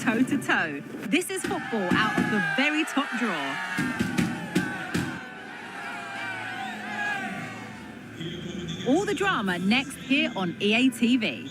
toe-to-toe. This is football out of the very top drawer. All the drama next here on EA TV.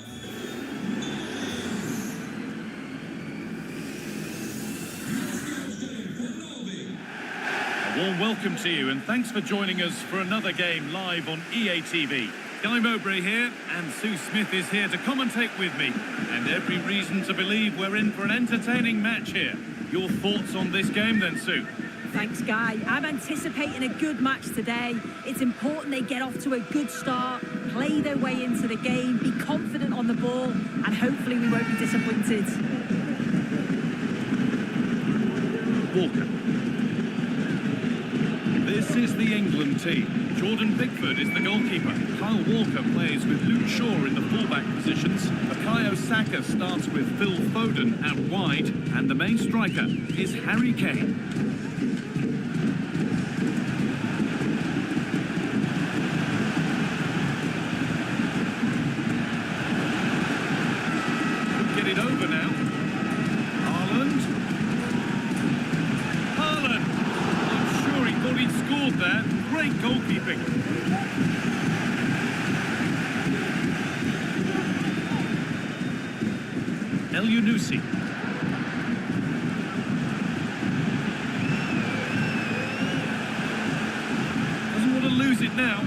A warm welcome to you and thanks for joining us for another game live on EA TV. Guy Mowbray here, and Sue Smith is here to commentate with me. And every reason to believe we're in for an entertaining match here. Your thoughts on this game then, Sue? Thanks, Guy. I'm anticipating a good match today. It's important they get off to a good start, play their way into the game, be confident on the ball, and hopefully we won't be disappointed. Walker. This is the England team. Jordan Pickford is the goalkeeper. Kyle Walker plays with Luke Shaw in the fullback positions. Bukayo Saka starts with Phil Foden out wide. And the main striker is Harry Kane. Get it over now. Haaland. I'm sure he thought he'd scored there. Great goalkeeping. El Yunusi. Doesn't want to lose it now.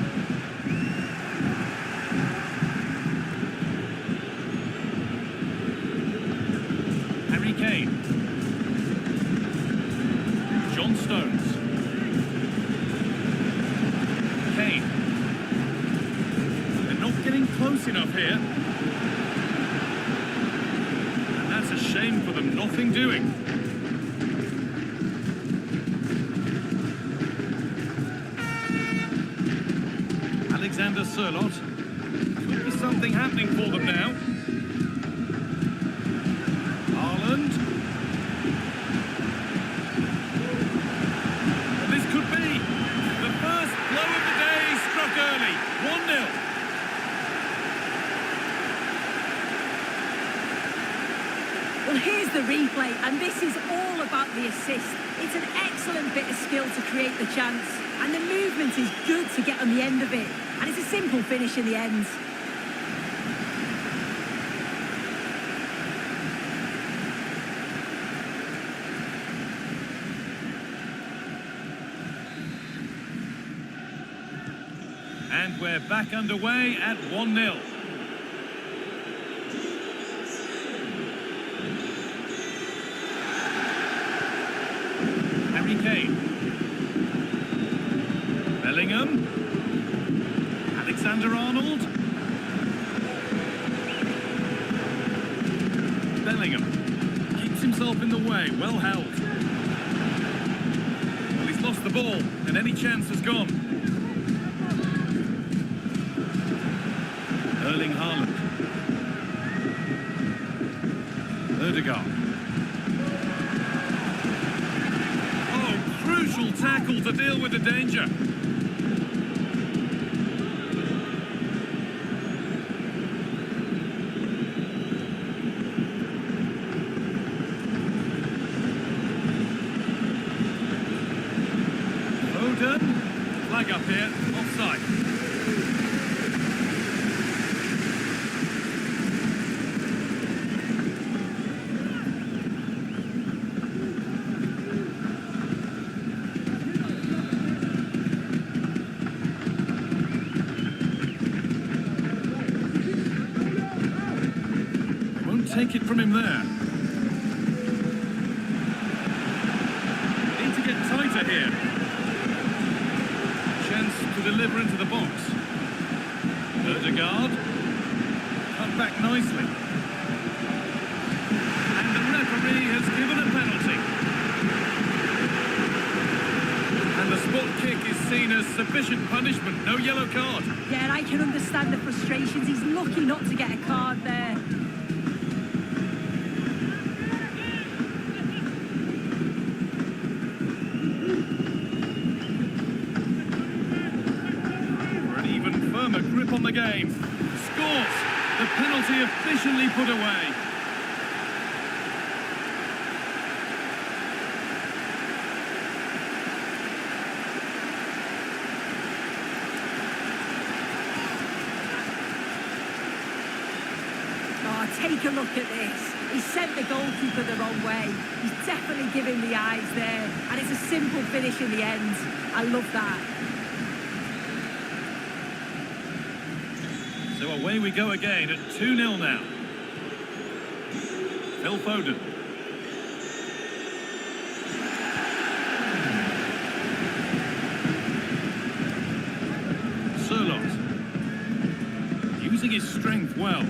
Harry Kane. John Stones. Kane. They're not getting close enough here. And that's a shame for them. Nothing doing. Alexander Sørloth. Could be something happening for them now. Haaland. This could be the first blow of the day, struck early. 1-0. Well, here's the replay, and this is all about the assist. It's an excellent bit of skill to create the chance, and the movement is good to get on the end of it. And it's a simple finish in the end. And we're back underway at 1-0. Harry Kane. Bellingham. Alexander-Arnold. Bellingham keeps himself in the way, well held. Well, he's lost the ball, and any chance has gone. Erling Haaland. Ødegaard. Oh, crucial tackle to deal with the danger. Foden. Flag up here, offside. Take it from him there. Need to get tighter here. Chance to deliver into the box. Ødegaard. Cut back nicely. And the referee has given a penalty. And the spot kick is seen as sufficient punishment. No yellow card. Yeah, and I can understand the frustrations. He's lucky not to get a card there. A grip on the game. Scores. The penalty efficiently put away. take a look at this. He sent the goalkeeper the wrong way. He's definitely giving the eyes there. And it's a simple finish in the end. I love that. So away we go again at 2-0 now. Phil Foden. Sørloth. Using his strength well.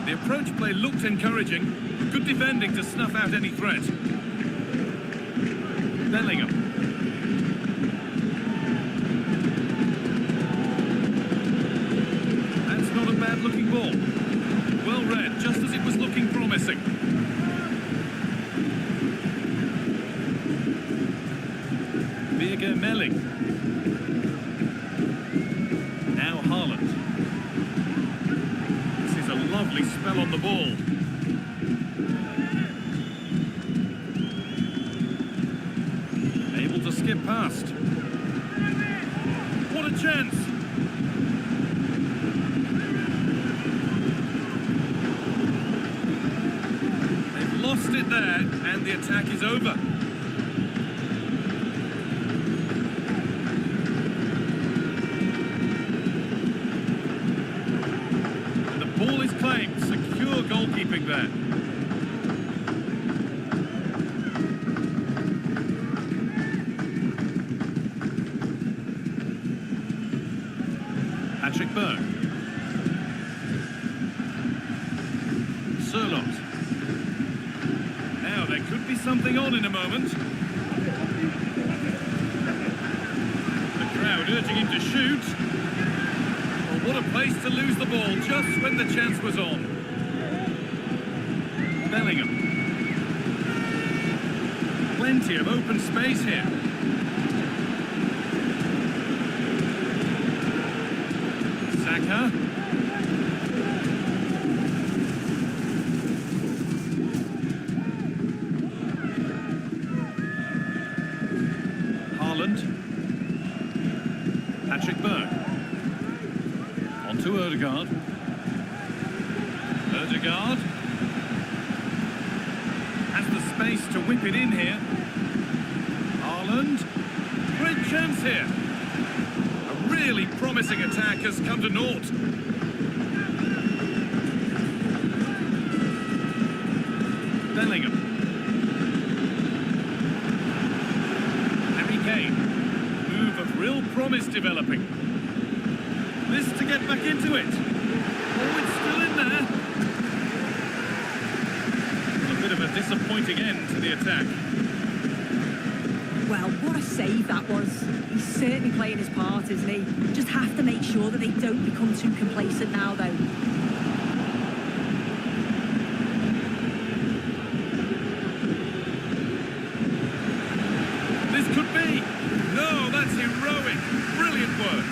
The approach play looked encouraging. Good defending to snuff out any threat. Bellingham. That's not a bad-looking ball. Well read, just as it was looking promising. Birger Meling. Now Haaland. This is a lovely spell on the ball. Able to skip past. What a chance! They've lost it there, and the attack is over. Ball is claimed. Secure goalkeeping there. Patrick Berg. Sørloth. Now there could be something on in a moment. The crowd urging him to shoot. What a place to lose the ball just when the chance was on. Bellingham. Plenty of open space here. Saka. Haaland. Patrick Berg. To Ødegaard. Ødegaard has the space to whip it in here. Haaland. Great chance here. A really promising attack has come to naught. Bellingham. Harry Kane. Move of real promise developing. This to get back into it. Oh, it's still in there. A bit of a disappointing end to the attack. Well, what a save that was. He's certainly playing his part, isn't he? Just have to make sure that they don't become too complacent now, though. This could be. No, that's heroic. Brilliant work.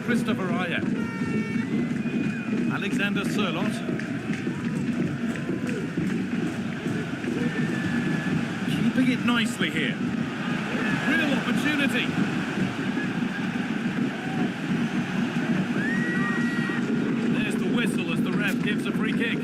Christopher Ayer. Alexander Sørloth. Keeping it nicely here. Real opportunity. There's the whistle as the ref gives a free kick.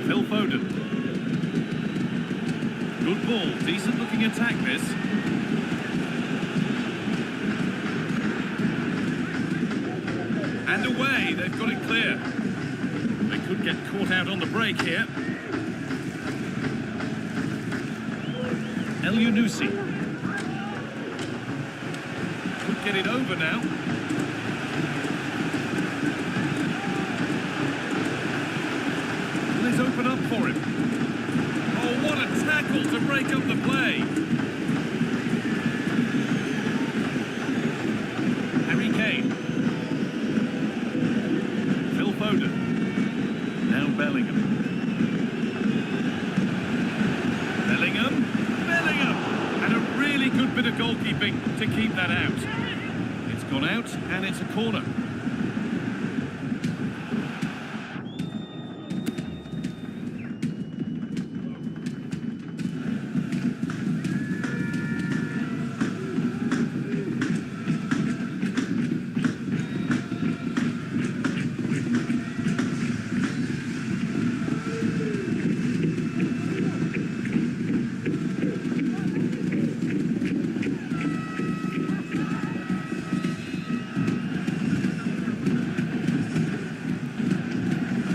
Phil Foden. Good ball, decent looking attack this. And away, they've got it clear. They could get caught out on the break here. El Yunusi. Could get it over now. Will this open up for him? Oh, what a tackle to break up the play. Harry Kane. Phil Foden. Now Bellingham. bit of goalkeeping to keep that out. It's gone out and it's a corner.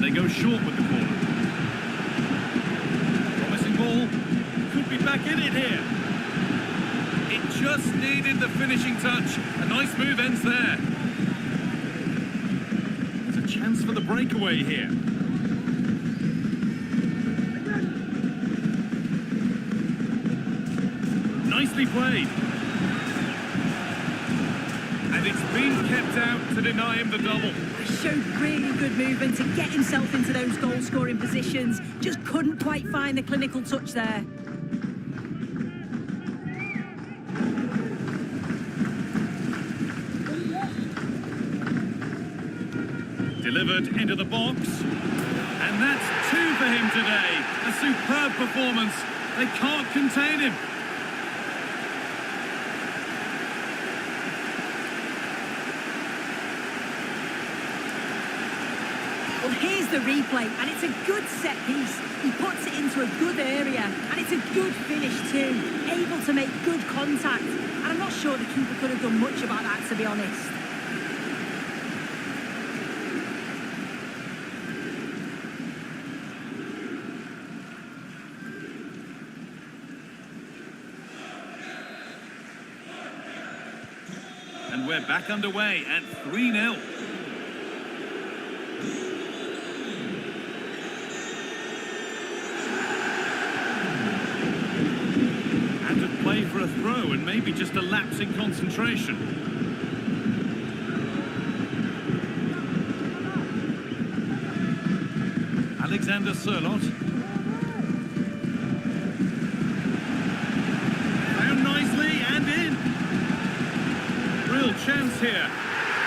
They go short with the corner. Promising ball. Could be back in it here. It just needed the finishing touch. A nice move ends there. There's a chance for the breakaway here. Nicely played. And it's been kept out to deny him the double. Showed really good movement to get himself into those goal-scoring positions. Just couldn't quite find the clinical touch there. Delivered into the box. And that's 2 for him today. A superb performance. They can't contain him. Well, here's the replay, and it's a good set piece. He puts it into a good area, and it's a good finish too. Able to make good contact, and I'm not sure the keeper could have done much about that, to be honest. And we're back underway at 3-0. Play for a throw and maybe just a lapse in concentration. Alexander Sørloth. Found nicely and in. Real chance here.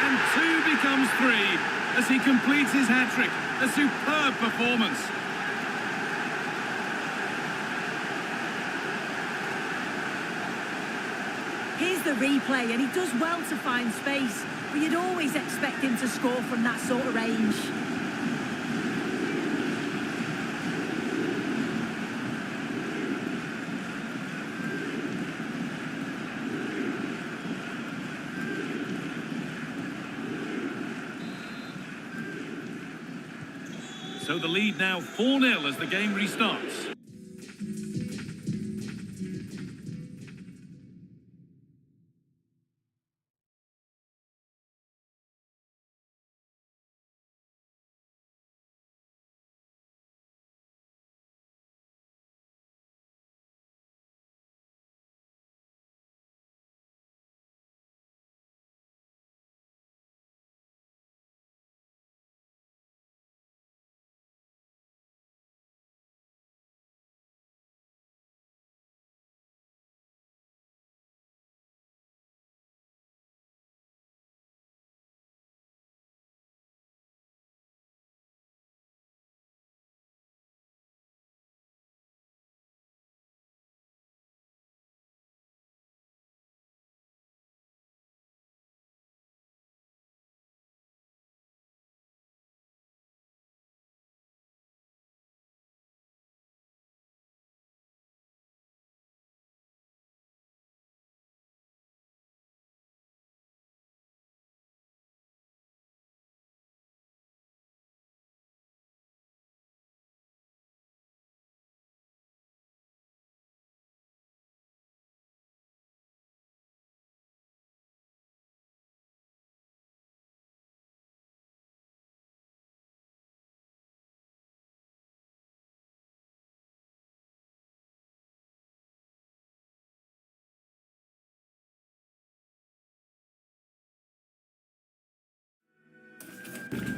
And 2 becomes 3 as he completes his hat-trick. A superb performance. Here's the replay, and he does well to find space, but you'd always expect him to score from that sort of range. So the lead now 4-0 as the game restarts.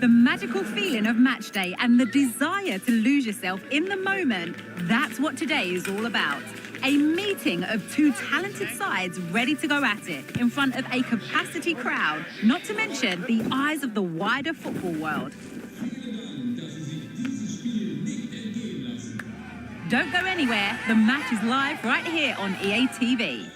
The magical feeling of match day and the desire to lose yourself in the moment, that's what today is all about. A meeting of two talented sides ready to go at it in front of a capacity crowd, not to mention the eyes of the wider football world. Don't go anywhere, the match is live right here on EA TV.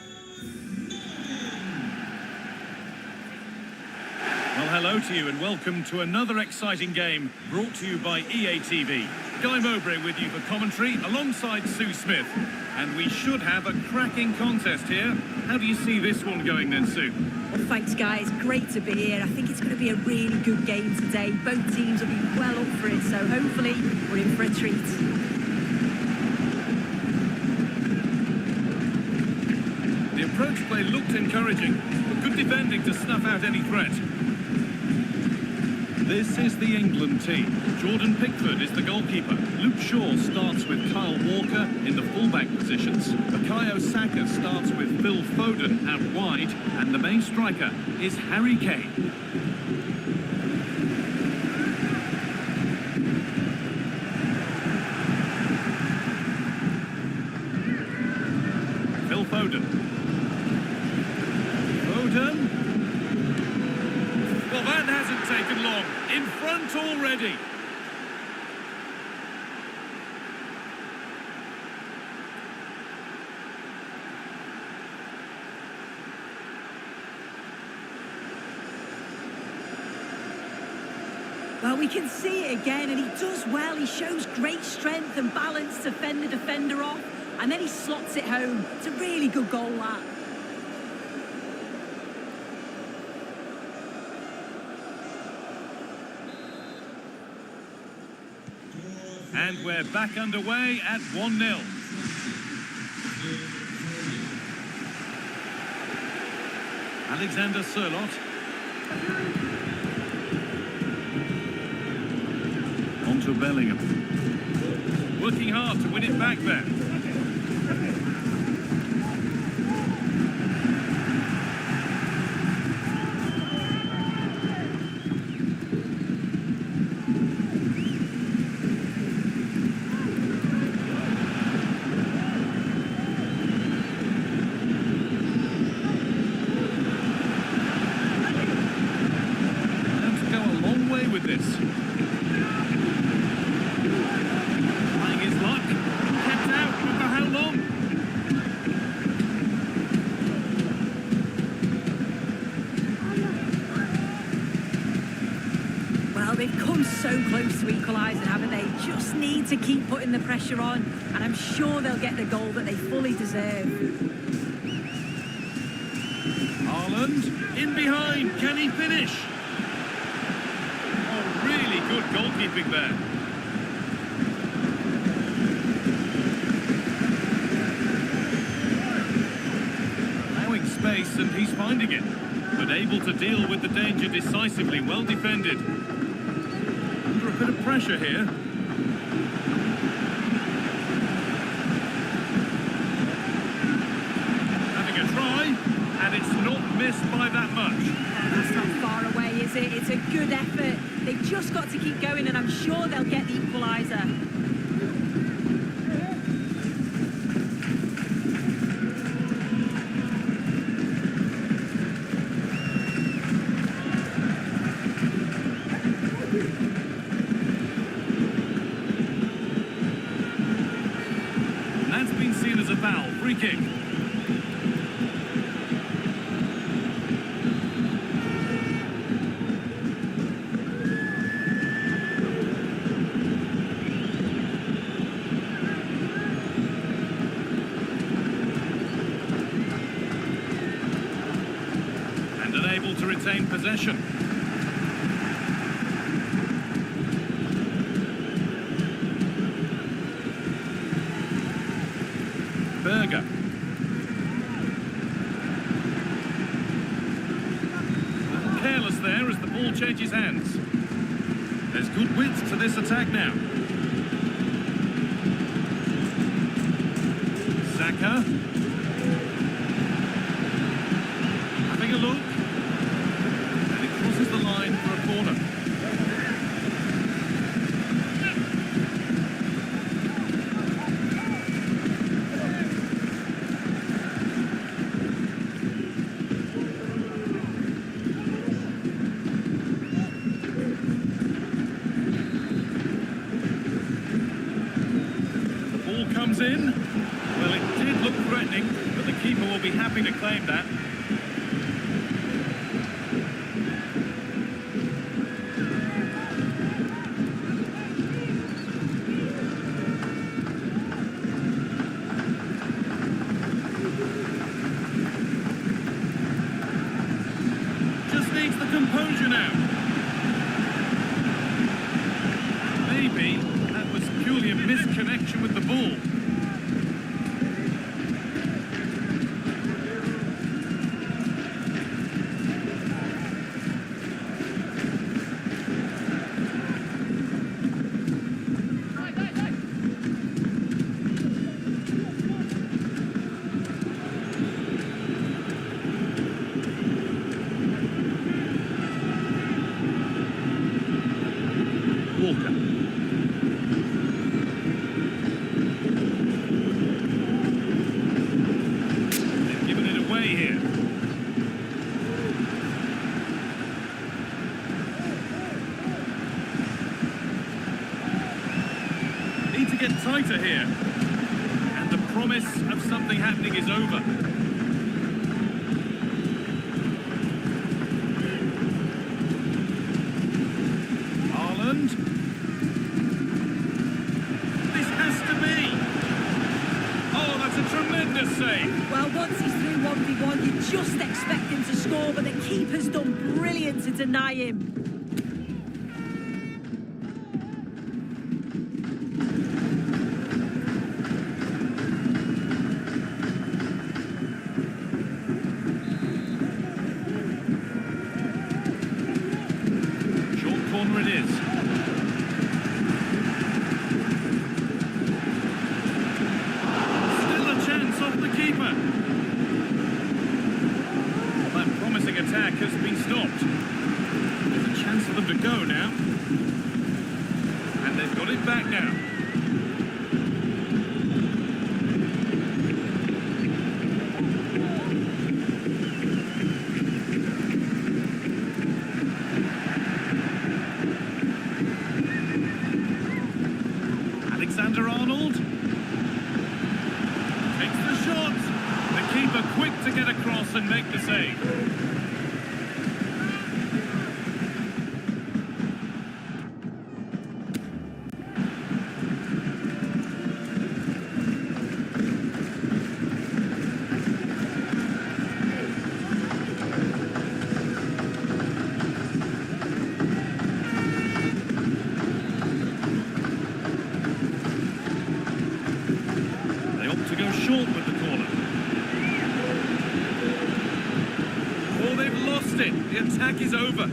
Well, hello to you and welcome to another exciting game brought to you by EA TV. Guy Mowbray with you for commentary alongside Sue Smith. And we should have a cracking contest here. How do you see this one going then, Sue? Well, thanks, guys. Great to be here. I think it's going to be a really good game today. Both teams will be well up for it, so hopefully we're in for a treat. The approach play looked encouraging, but good defending to snuff out any threat. This is the England team. Jordan Pickford is the goalkeeper. Luke Shaw starts with Kyle Walker in the fullback positions. Bukayo Saka starts with Phil Foden out wide. And the main striker is Harry Kane. Phil Foden. Well, that hasn't taken long. In front already. Well, we can see it again, and he does well. He shows great strength and balance to fend the defender off, and then he slots it home. It's a really good goal, that. And we're back underway at 1-0. Alexander Sørloth. On to Bellingham. Working hard to win it back there. With this. Trying his luck. Kept out, but for how long? Well, they've come so close to equalising, haven't they? Just need to keep putting the pressure on, and I'm sure they'll get the goal that they fully deserve. Haaland in behind. Can he finish? Really good goalkeeping there. Allowing space and he's finding it. But able to deal with the danger decisively. Well defended. Under a bit of pressure here. Having a try. And it's not missed by that much. That's not far away, is it? It's a good effort. They've just got to keep going, and I'm sure they'll get the equaliser. And that's been seen as a foul. Free kick. Unable to retain possession. Berger. Careless there as the ball changes hands. There's good width to this attack now. Saka. Having a look. And it crosses the line for a corner. looked threatening, but the keeper will be happy to claim that. Just needs the composure now. Maybe that was purely a misconnection with the ball. Walker. They've given it away here. Need to get tighter here. And the promise of something happening is over. Haaland. This has to be. Oh, that's a tremendous save. Well, once he's through 1v1, you just expect him to score, but the keeper's done brilliant to deny him. Short corner it is. Still a chance off the keeper. That promising attack has been stopped. There's a chance for them to go now. And they've got it back now. Alexander-Arnold takes the shot. The keeper quick to get across and make the save. They opt to go short with the corner. Oh, they've lost it. The attack is over.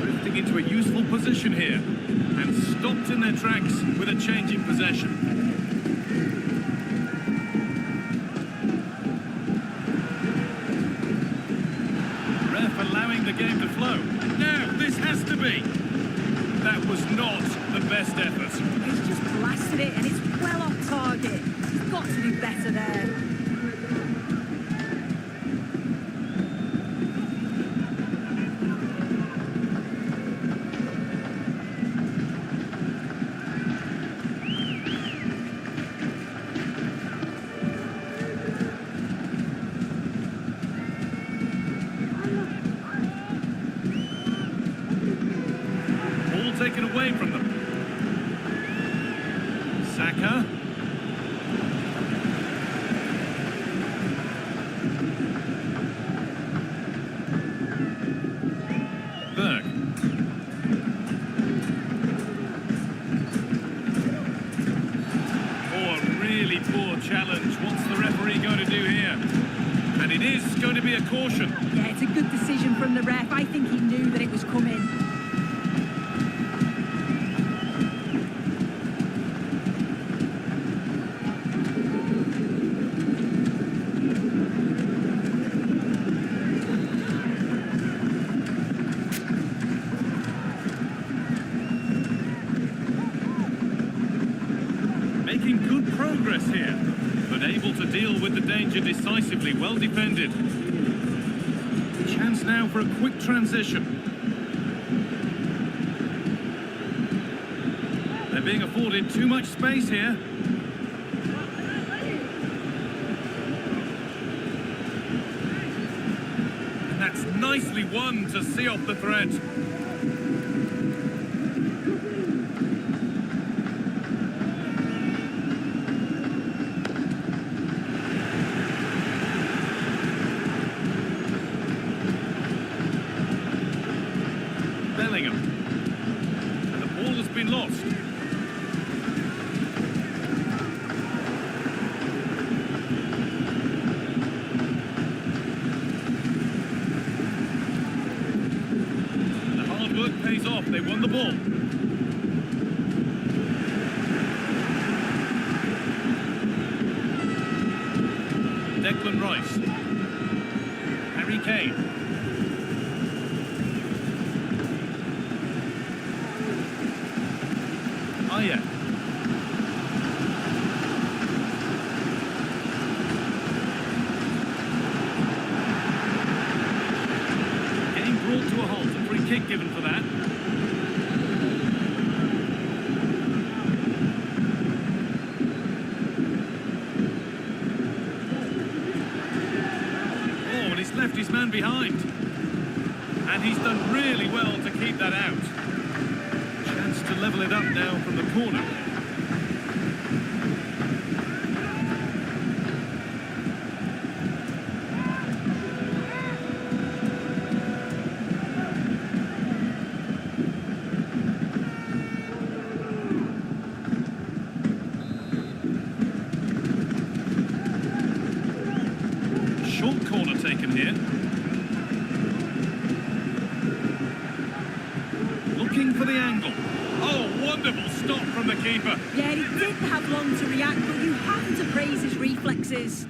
Drifting into a useful position here and stopped in their tracks with a change in possession. Allowing the game to flow. Now, this has to be. That was not the best effort. He's just blasted it, and it's well off target. He's got to do better there. Taken away from them. Saka. Berg. Oh, a really poor challenge. What's the referee going to do here? And it is going to be a caution. Yeah, it's a good decision from the ref. I think he knew that it was coming. Making good progress here, but able to deal with the danger. danger decisively, well defended. Chance now for a quick transition. They're being afforded too much space here. And that's nicely won to see off the threat. And the ball has been lost. The hard work pays off. They won the ball. Declan Rice. Harry Kane. Yeah. Getting brought to a halt, a free kick given for that. Oh, and he's left his man behind. And he's done really well to keep that out. To level it up now from the corner. Short corner taken here. Looking for the angle. Oh, wonderful stop from the keeper. Yeah, he didn't have long to react, but you have to praise his reflexes.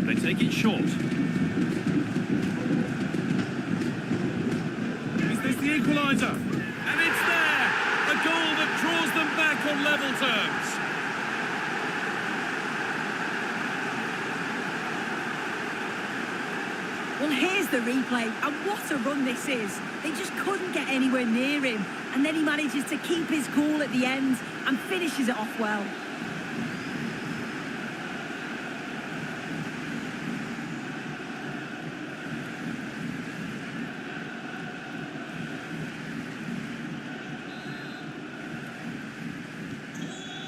They take it short. Is this the equaliser? And it's there! A goal that draws them back on level terms. Well, here's the replay, and what a run this is. They just couldn't get anywhere near him, and then he manages to keep his cool at the end and finishes it off well.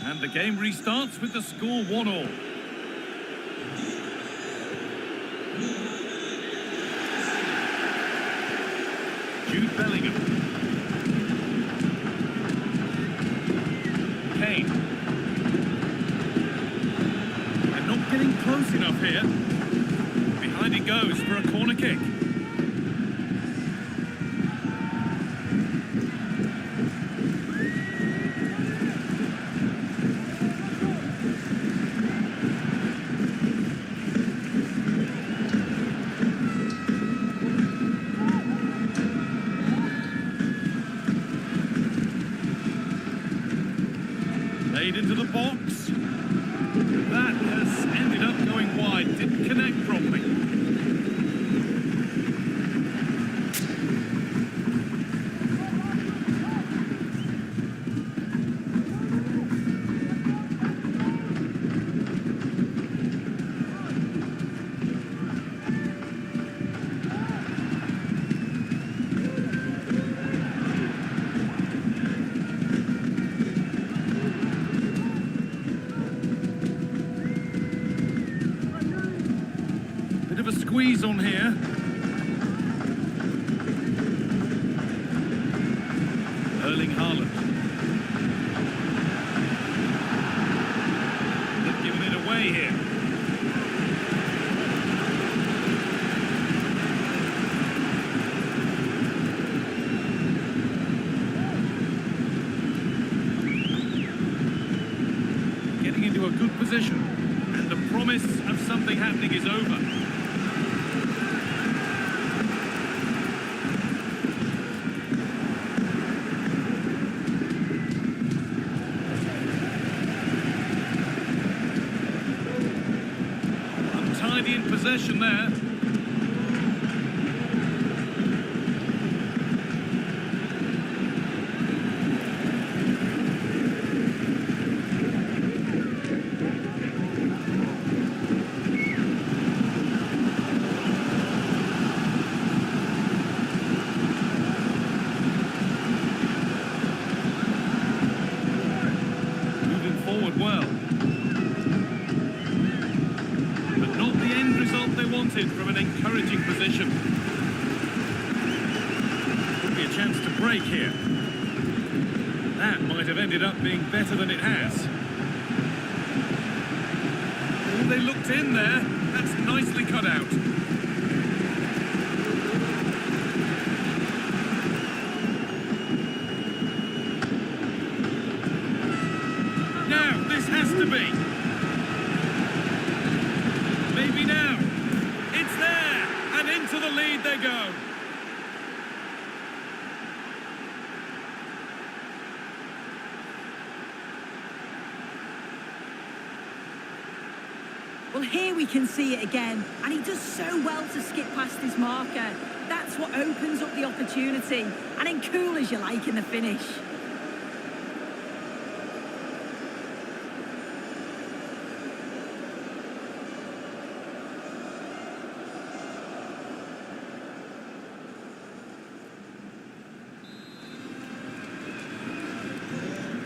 And the game restarts with the score 1-1. Jude Bellingham. Kane. They're not getting close enough here. Behind it goes for a corner kick. Laid into the box. That has ended up going wide. Didn't connect properly. Bit of a squeeze on here. Erling Haaland. They've given it away here. Getting into a good position. And the promise of something happening is possession there. Forward well. But not the end result they wanted from an encouraging position. Could be a chance to break here. That might have ended up being better than it has. Oh, they looked in there. That's nicely cut out. Now, this has to be. Maybe now. It's there, and into the lead they go. Well, here we can see it again, and he does so well to skip past his marker. That's what opens up the opportunity, and then cool as you like in the finish.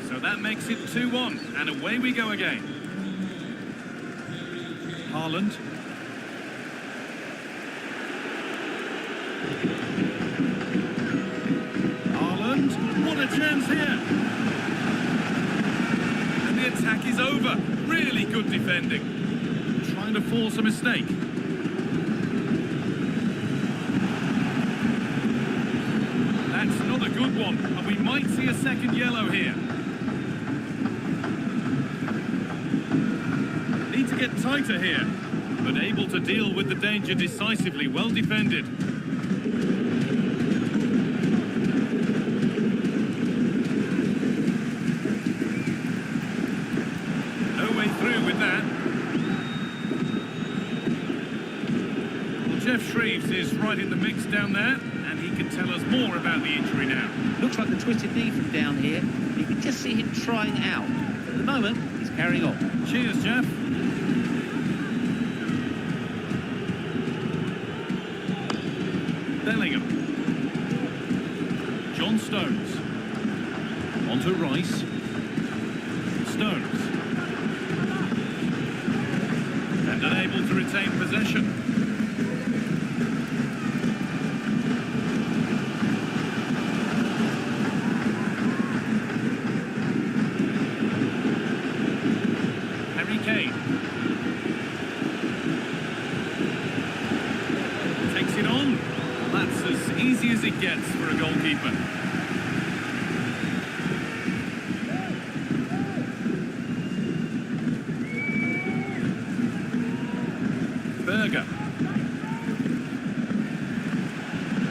So that makes it 2-1, and away we go again. Haaland. Haaland, what a chance here. And the attack is over. Really good defending. Trying to force a mistake. That's not a good one, and we might see a second yellow here. Need to get tighter here, but able to deal with the danger decisively. Well defended. No way through with that. Well, Jeff Shreves is right in the mix down there, and he can tell us more about the injury now. Looks like the twisted knee from down here. You can just see him trying out. At the moment, he's carrying on. Cheers, Jeff. Bellingham. John Stones. On to Rice. Stones. And unable to retain possession. Harry Kane. Takes it on. That's as easy as it gets for a goalkeeper. Berger.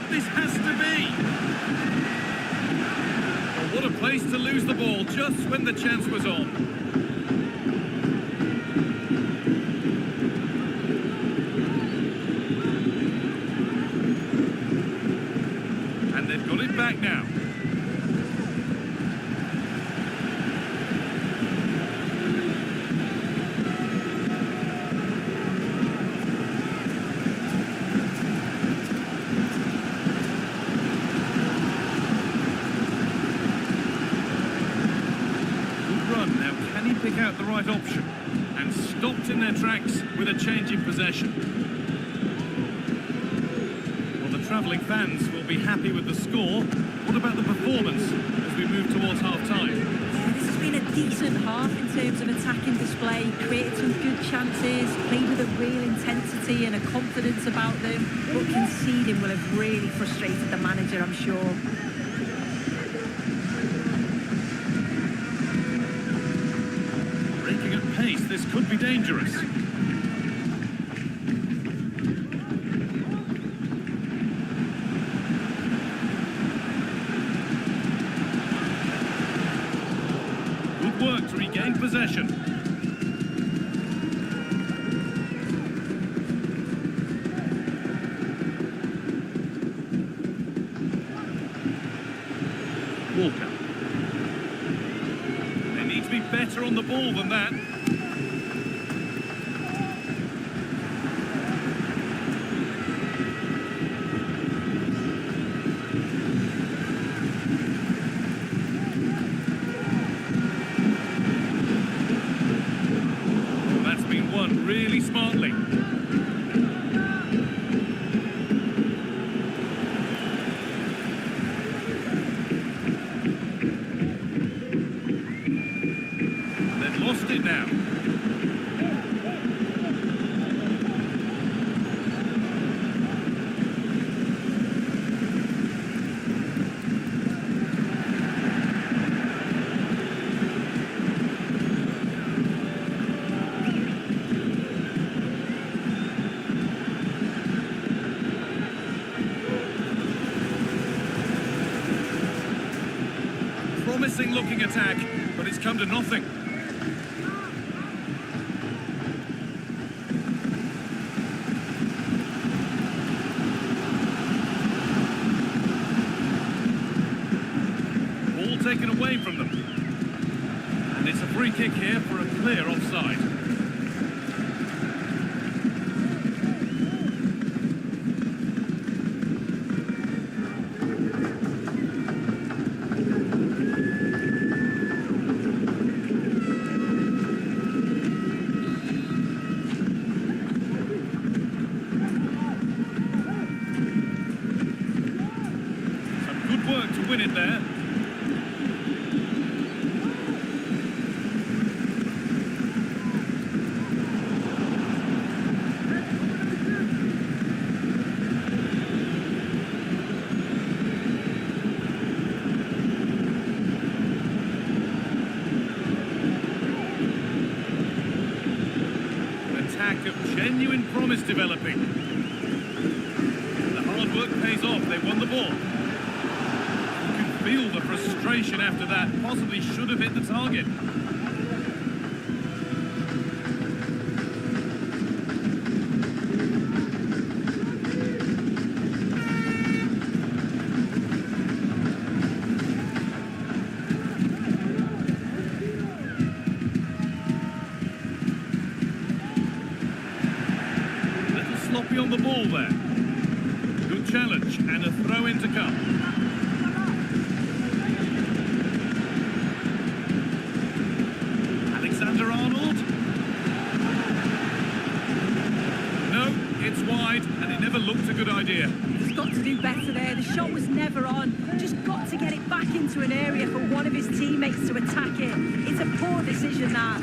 This has to be. Oh, what a place to lose the ball just when the chance was on. And they've got it back now. Good run. Now, can he pick out the right option? And stopped in their tracks with a change in possession. Travelling fans will be happy with the score. What about the performance as we move towards half-time? Yeah, this has been a decent half in terms of attacking display, created some good chances, played with a real intensity and a confidence about them, but conceding will have really frustrated the manager, I'm sure. Breaking at pace, this could be dangerous. Work to regain possession. Walker. They need to be better on the ball than that. That's been won really smartly. Lost it now. Promising looking attack, but it's come to nothing. Taken away from them. And it's a free kick here for a clear offside. Some good work to win it there. Of genuine promise developing. The hard work pays off. They won the ball. You can feel the frustration after that. Possibly should have hit the target. Sloppy on the ball there. Good challenge and a throw in to come. Alexander-Arnold. No, it's wide and it never looked a good idea. He's got to do better there. The shot was never on. Just got to get it back into an area for one of his teammates to attack it. It's a poor decision that.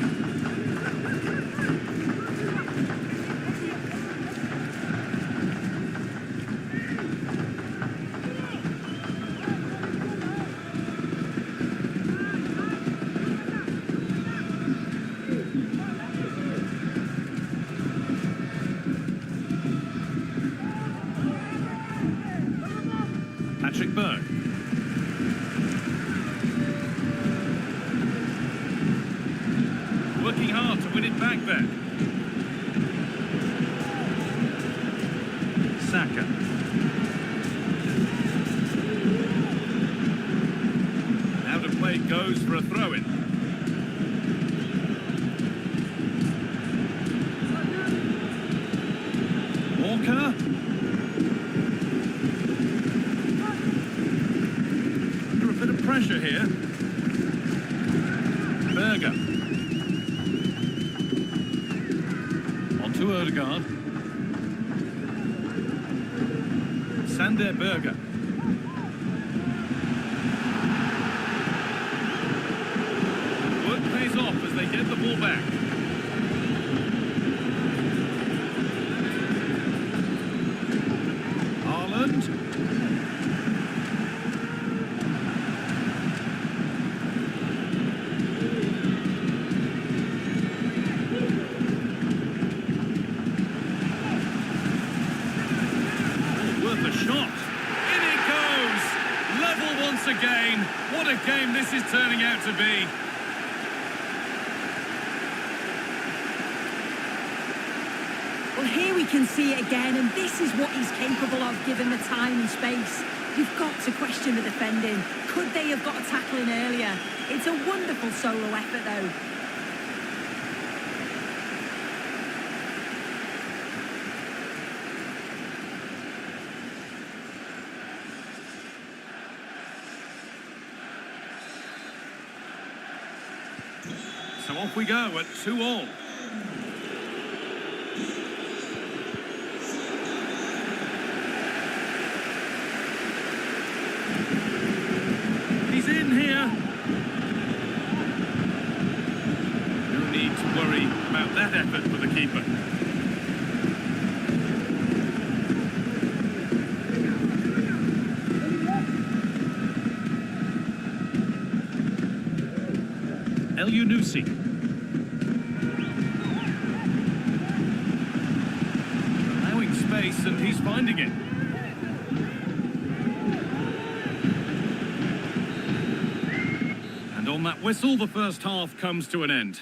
Berg. Working hard to win it back there. Saka. Now the play goes for a throw-in. Walker. Pressure here. Berger. On to Odegaard. Sander Berger. Work pays off as they get the ball back. Haaland. The shot. In it goes. Level once again. What a game this is turning out to be. Well, here we can see it again, and this is what he's capable of given the time and space. You've got to question the defending. Could they have got a tackle in earlier? It's a wonderful solo effort, though. So off we go at 2-2. He's in here. No need to worry about that effort for the keeper. El-Yunusi. Allowing space, and he's finding it. And on that whistle, the first half comes to an end.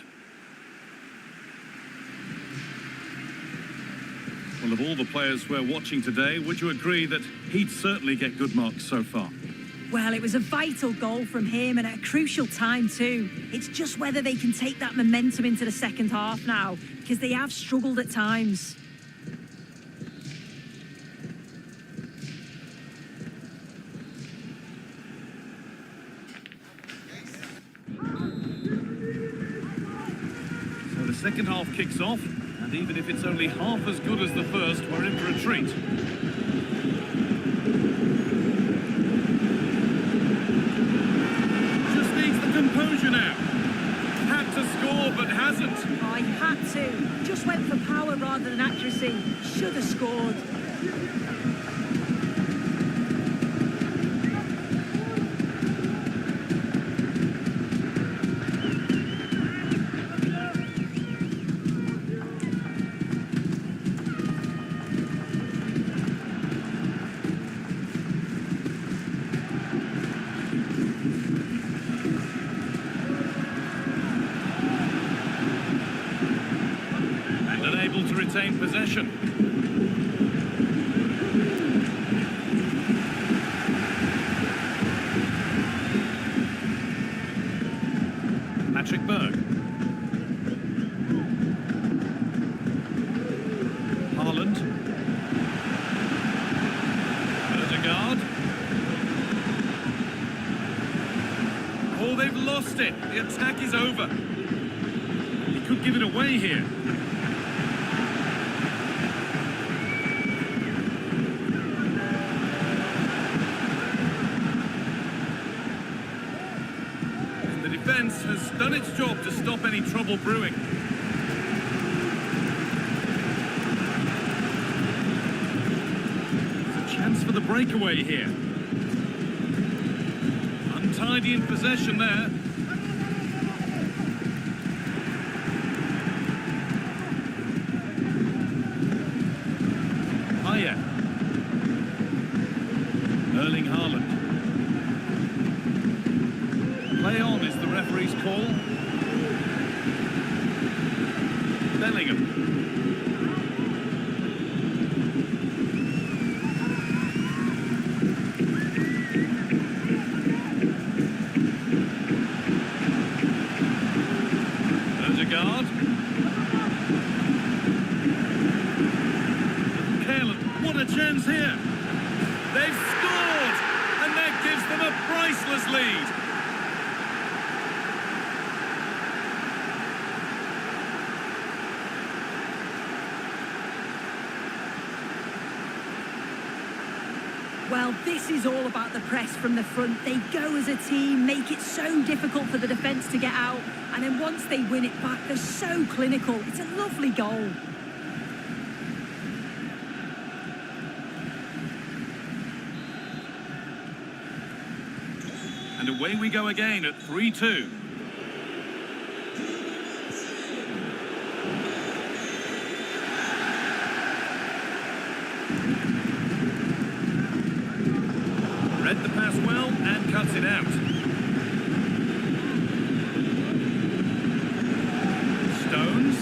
Well, of all the players we're watching today, would you agree that he'd certainly get good marks so far? Well, it was a vital goal from him and at a crucial time too. It's just whether they can take that momentum into the second half now, because they have struggled at times. So the second half kicks off, and even if it's only half as good as the first, we're in for a treat. Composure now. Had to score, but hasn't. Oh, he had to. Just went for power rather than accuracy. Should have scored. To retain possession. Patrick Berg. Haaland. Ødegaard. Oh, they've lost it. The attack is over. He could give it away here. Defence has done its job to stop any trouble brewing. There's a chance for the breakaway here. Untidy in possession there. Hiya. Erling Haaland. Play on is the referee's call. Bellingham. Ødegaard. Kane, what a chance here. They've scored, and that gives them a priceless lead. Well, this is all about the press from the front. They go as a team, make it so difficult for the defence to get out, and then once they win it back, they're so clinical. It's a lovely goal. And away we go again at 3-2. Read the pass well and cuts it out. Stones.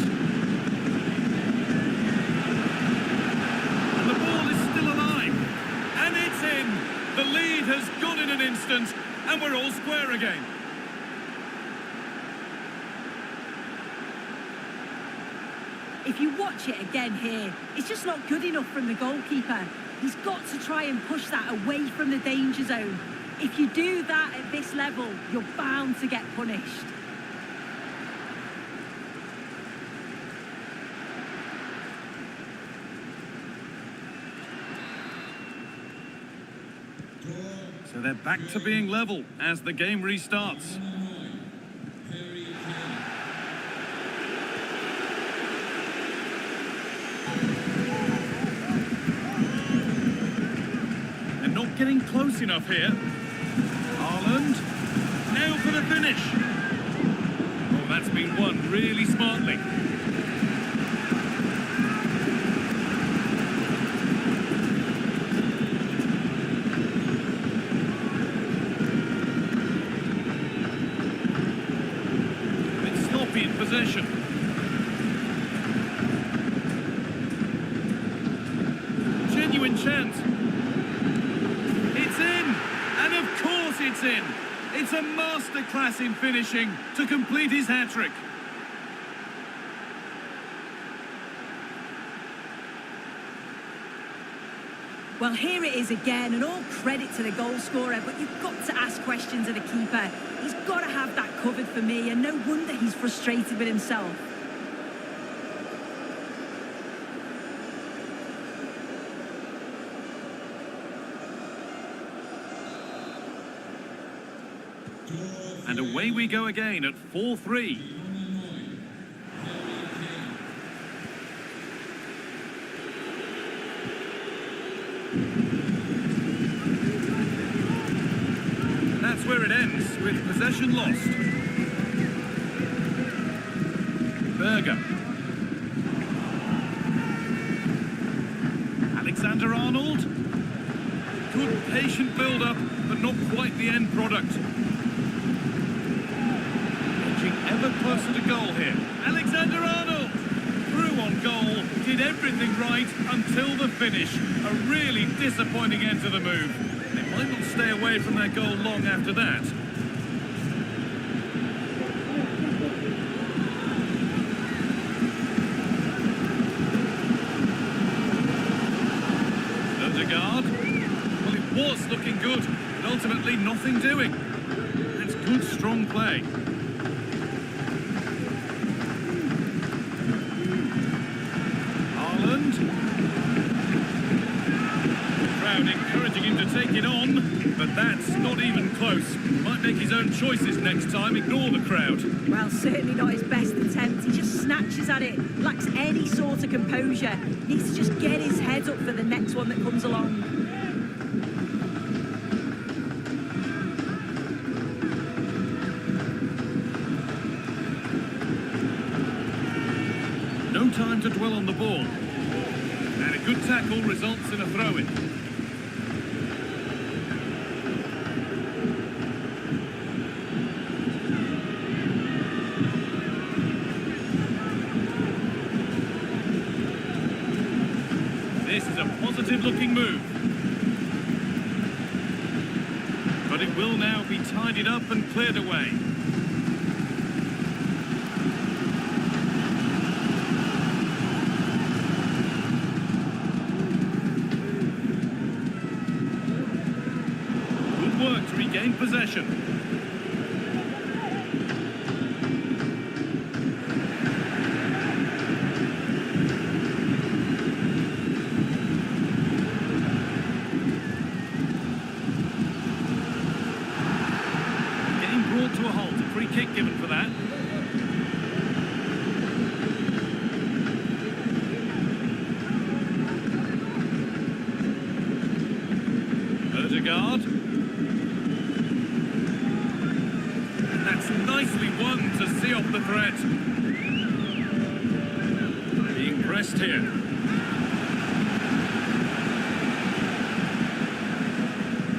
in an instant, and we're all square again. If you watch it again here, it's just not good enough from the goalkeeper. He's got to try and push that away from the danger zone. If you do that at this level, you're bound to get punished. So they're back to being level as the game restarts. They're not getting close enough here. Haaland, now for the finish. Oh, that's been won really smartly. In possession. Genuine chance. It's in! And of course it's in! It's a masterclass in finishing to complete his hat-trick. Well, here it is again, and all credit to the goal scorer, but you've got to ask questions of the keeper. He's got to have that covered for me, and no wonder he's frustrated with himself. And away we go again at 4-3. That's where it ends, with possession lost. Berger. Alexander-Arnold. Good patient build-up, but not quite the end product. Edging ever closer to goal here. Alexander-Arnold. Through on goal, did everything right until the finish. A really disappointing end to the move. They might not stay away from their goal long after that. Odegaard. Well, it was looking good, but ultimately nothing doing. That's good, strong play. Haaland. Crowd encouraging him to take it on, but that's not even close. Might make his own choices next time, ignore the crowd. Well, certainly not his best attempt. He just snatches at it, lacks any sort of composure. Needs to just get his head up for the next one that comes along. No time to dwell on the ball. And a good tackle results in a throw-in. This is a positive-looking move. But it will now be tidied up and cleared away. Good work to regain possession. To a halt, a free kick given for that. Odegaard. And that's nicely won to see off the threat. Being pressed here.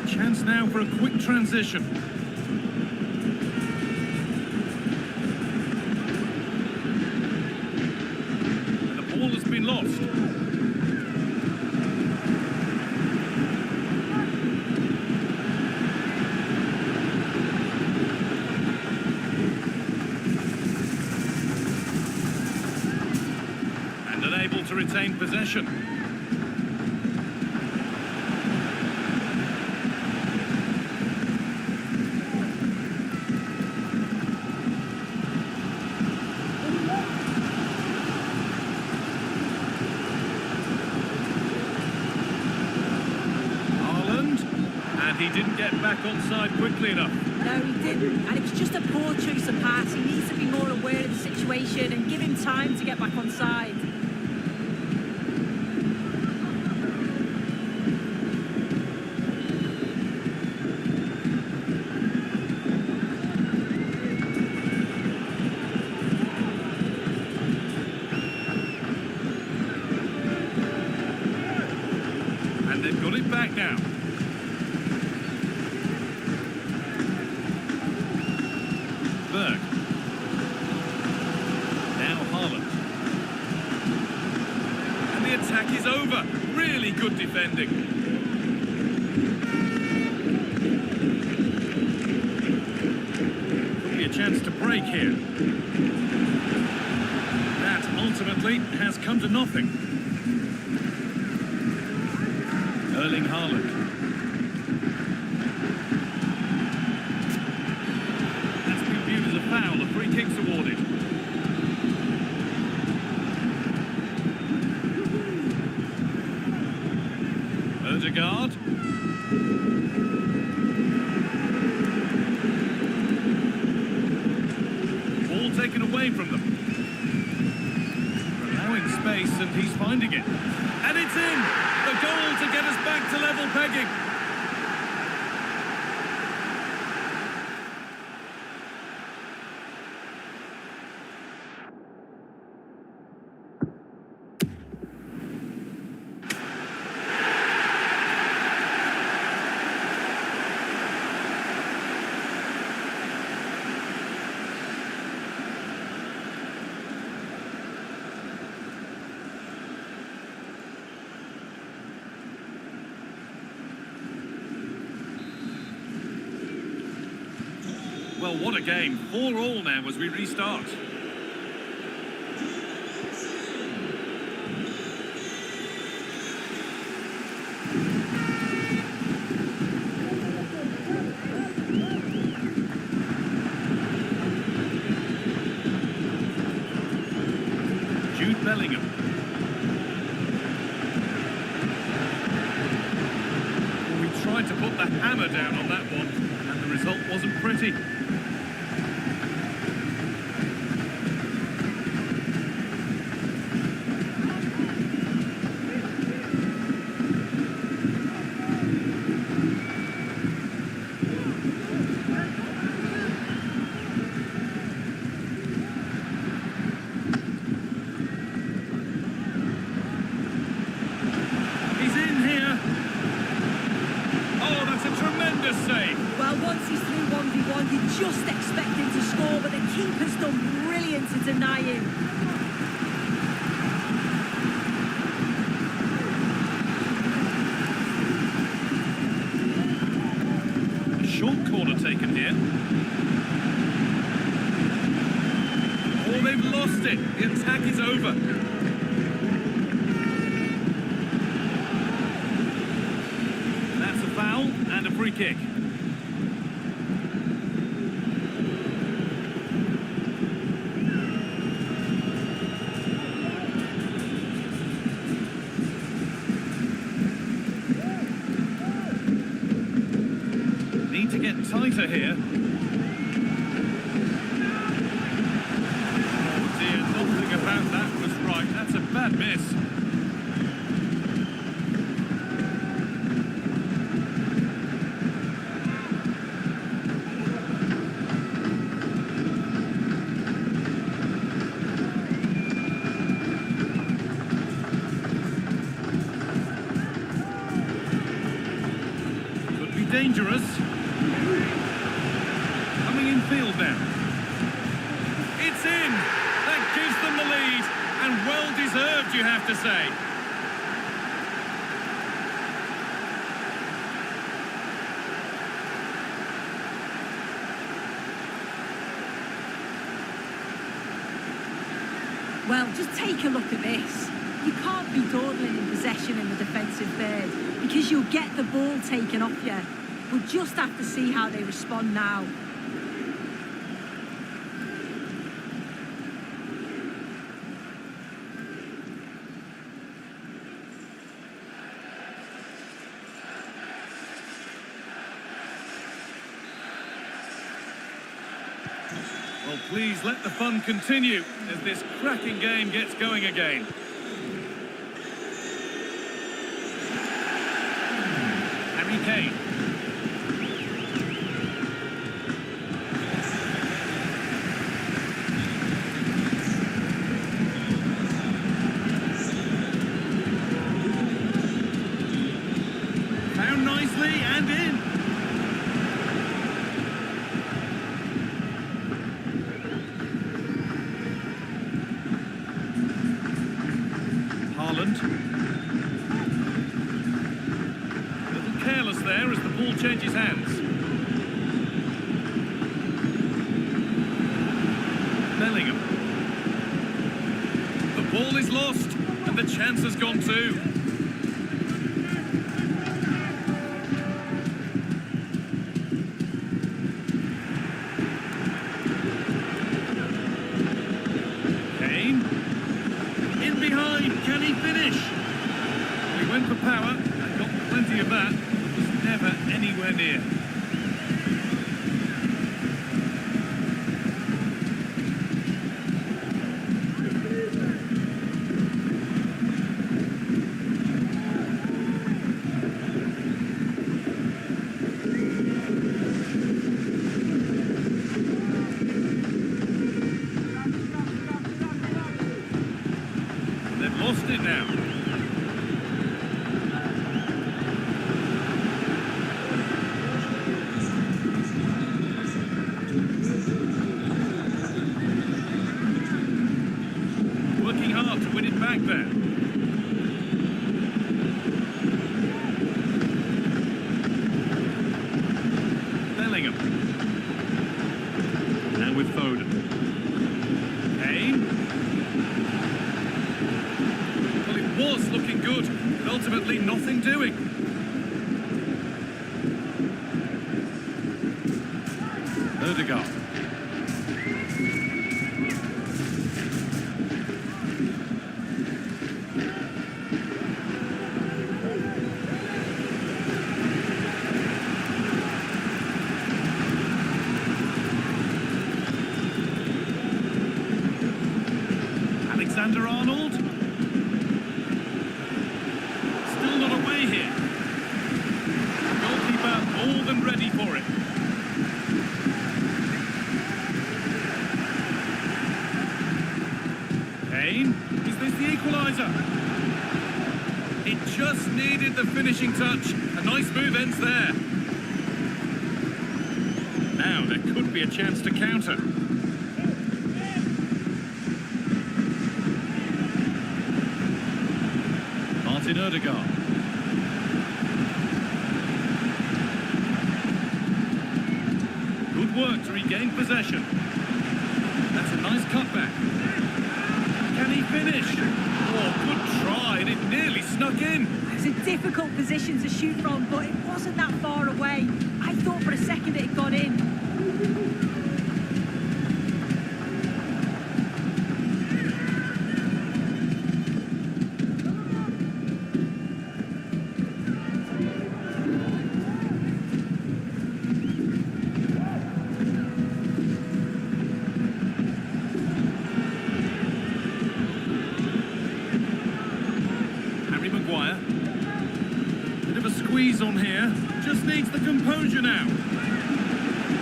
Chance now for a quick transition. Ball has been lost. retained possession. Haaland, and he didn't get back onside quickly enough. No, he didn't, and it was just a poor choice of pass. He needs to be more aware of the situation and give him time to get back on side. And they've got it back now. Berg. Now Haaland. And the attack is over. Really good defending. Could be a chance to break here. That ultimately has come to nothing. Erling Haaland. As a foul, a free kick's awarded. Ødegaard. Ball taken away from them. Allowing space and he's finding it. And it's in! The goal to get us back to level pegging. Well, what a game. 4-4 now as we restart. Jude Bellingham. Well, we tried to put the hammer down on that one, and the result wasn't pretty. Once he's through 1v1, you just expect him to score, but the keeper's done brilliant to deny him. A short corner taken here. Oh, they've lost it. The attack is over. That's a foul and a free kick. Need to get tighter here. Oh dear, nothing about that was right. That's a bad miss. Could be dangerous. Coming in field now. It's in! That gives them the lead, and well deserved, you have to say. Well, just take a look at this. You can't be dawdling in possession in the defensive third because you'll get the ball taken off you. We'll just have to see how they respond now. Well, please let the fun continue as this cracking game gets going again. Harry Kane. Found nicely and in. Haaland. A little careless there as the ball changes hands. Bellingham. The ball is lost and the chance has gone too. Kane. In behind, can he finish? He went for power and got plenty of that, but was never anywhere near. They've lost it now. Working hard to win it back there. Bellingham. And with Foden. Kane. Well, it was looking good, but ultimately nothing doing. Odegaard. Alexander-Arnold. Still not away here. Goalkeeper more than ready for it. Kane, is this the equaliser? It just needed the finishing touch. A nice move ends there. Now there could be a chance to counter. Martin Odegaard. Good work to regain possession. That's a nice cutback. Can he finish? Oh, good try, and it nearly snuck in. It was a difficult position to shoot from, but it wasn't that far away. I thought for a second it had gone in. Bit of a squeeze on here, just needs the composure now.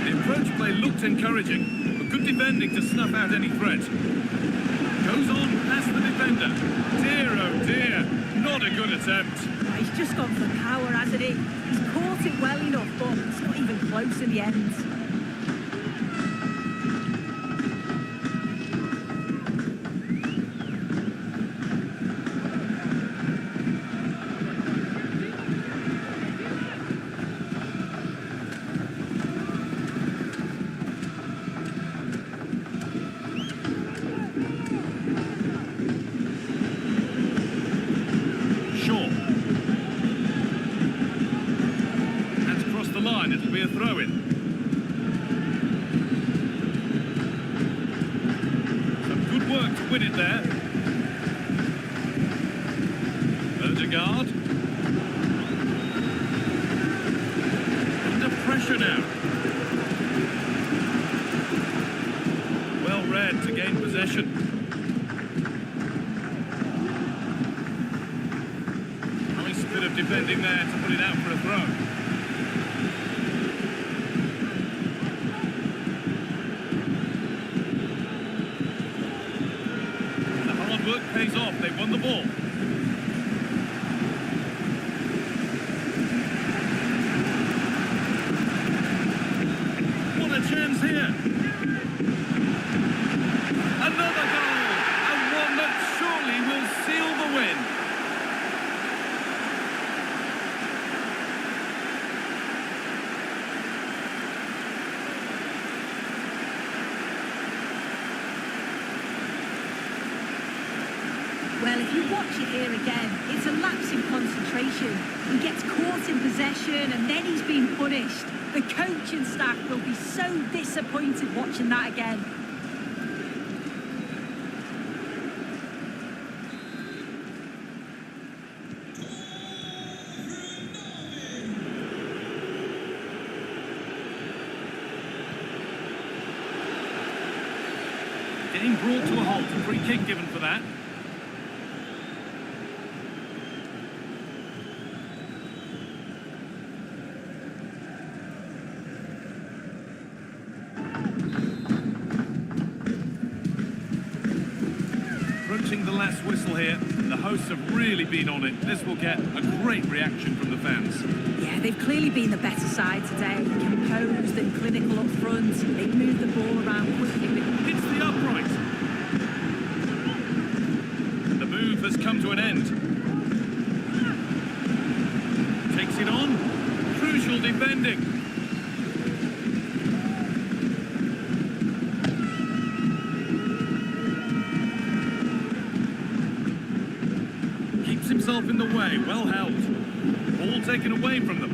The approach play looked encouraging, but good defending to snuff out any threat. Goes on past the defender. Dear, oh dear, not a good attempt. He's just gone for power, hasn't he? He's caught it well enough, but it's not even close in the end. line, it'll be a throw-in. Some good work to win it there. Odegaard. Under pressure now. Well read to gain possession. Nice bit of defending there to put it out for a throw. The hard work pays off. They won the ball. What a chance here. Another goal, and one that surely will seal the win. Well, if you watch it here again, it's a lapse in concentration. He gets caught in possession and then he's been punished. The coaching staff will be so disappointed watching that again. Getting brought to a halt, a free kick given for that. Approaching the last whistle here, and the hosts have really been on it. This will get a great reaction from the fans. Yeah, they've clearly been the better side today. Composed and clinical up front. They've moved the ball around quickly. Hits the upright. The move has come to an end. Takes it on. Crucial defending. Keeps himself in the way. Well held. Ball taken away from them.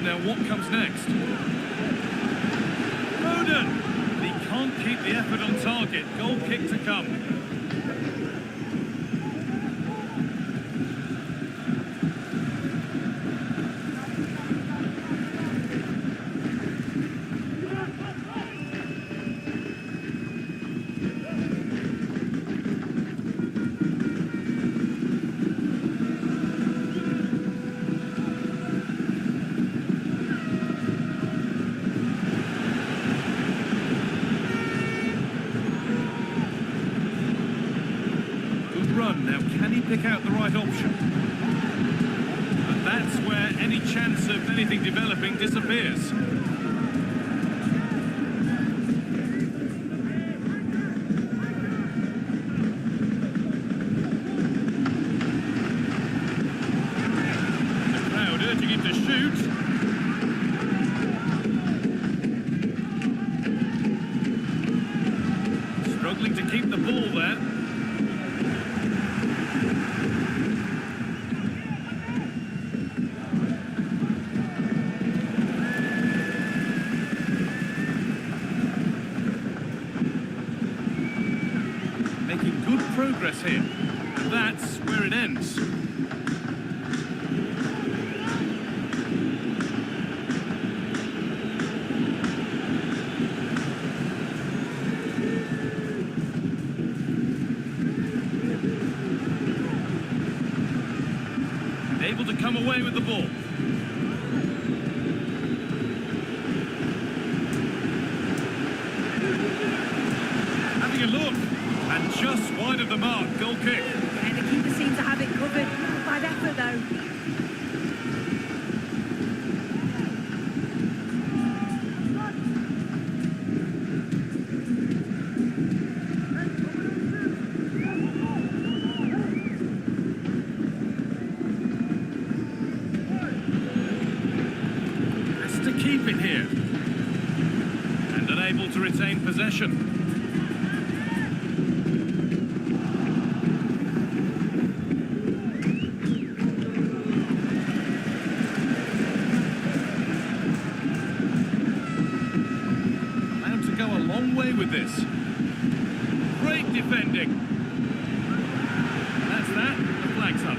Now what comes next? Foden! He can't keep the effort on target. Goal kick to come. Run. Now, can he pick out the right option? And that's where any chance of anything developing disappears. The crowd urging him to shoot. Struggling to keep the ball there. Making good progress here, and that's where it ends. Able to come away with the ball. Having a look. And just wide of the mark, goal kick. Yeah, the keeper seems to have it covered. Bad effort, though. Has to keep it here. And unable to retain possession. long way with this. Great defending. That's that. The flag's up.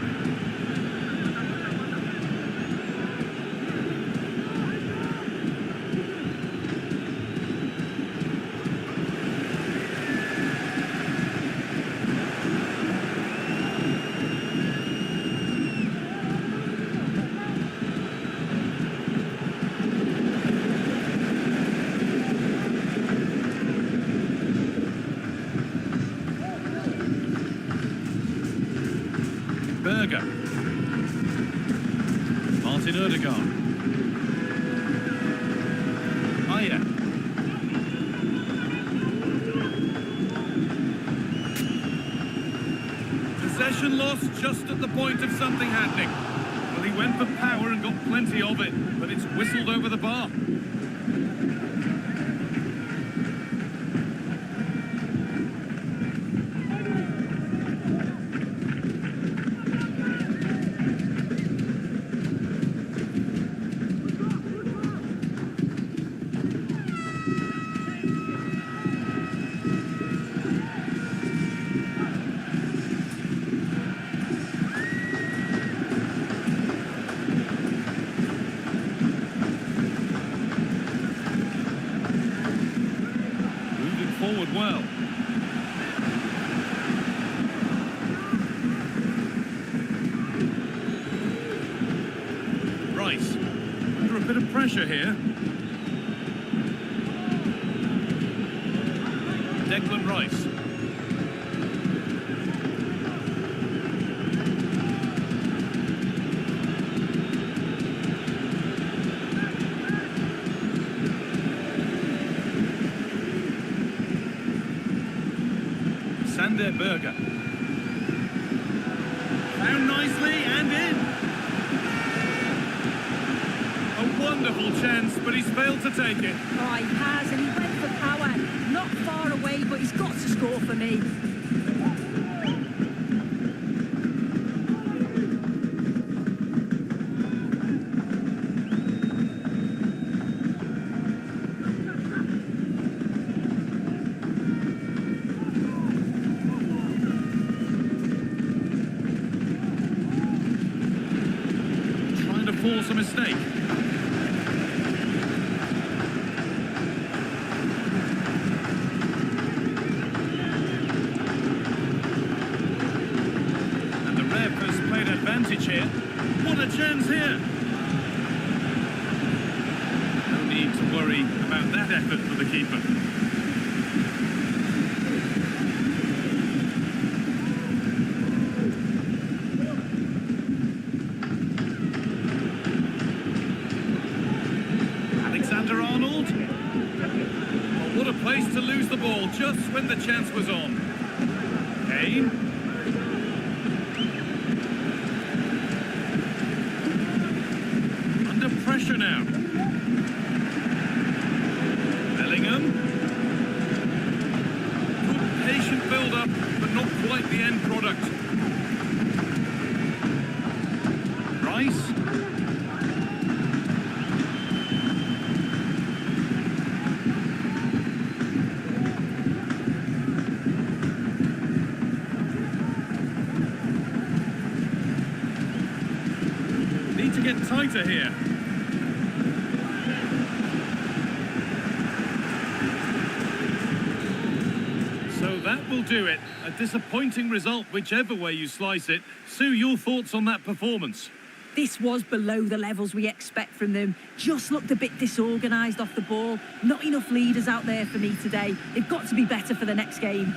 Berger. Martin Ødegaard. Ayer. Possession lost just at the point of something happening. Well, he went for power and got plenty of it, but it's whistled over the bar. Forward well. Rice under a bit of pressure here. Declan Rice. Sander Berger. Found nicely and in. A wonderful chance, but he's failed to take it. Oh, he has, and he went for power. Not far away, but he's got to score for me. Force a mistake. And the ref has played advantage here. What a chance here! No need to worry about that effort for the keeper. What a place to lose the ball just when the chance was on. Kane. Under pressure now. Bellingham. Good patient build-up, but not quite the end product. Rice. To get tighter here. So that will do it. A disappointing result whichever way you slice it. Sue, your thoughts on that performance? This was below the levels we expect from them. Just looked a bit disorganised off the ball. Not enough leaders out there for me today. They've got to be better for the next game.